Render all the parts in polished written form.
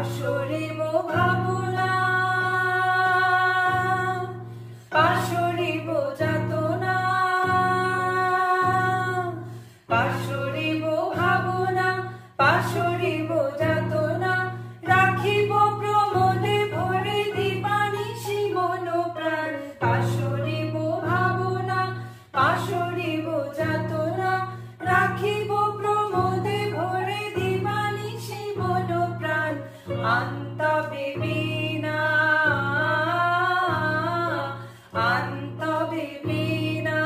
পাশরিব ভাবনা, পাশরিব যাতনা, পাশরিব ভাবনা, পাশরিব যাতনা, রাখিব প্রমোদে ভরে দিবানিশি মন প্রাণ। পাশরিব ভাবনা, পাশরিব যাতনা, রাখিব প্রমোদে ভরে দিবানিশি মন প্রাণ। আন্তবে বীণা, আন্তবে বীণা,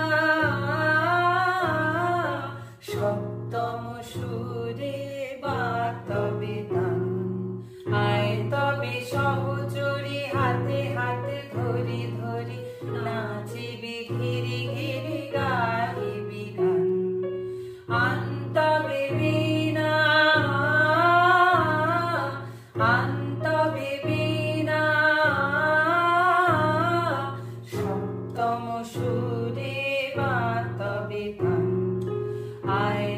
সপ্তম সুরে বাতবে তান। আয় তবে সহচরী হাতে হাতে ধরি ধরি, নাচিবি ঘিরি ঘিরি গাহিবি গান। আন্তবে বীণা, আন্তবে বীণা, সপ্তম সুরে বাতবে তান। আয়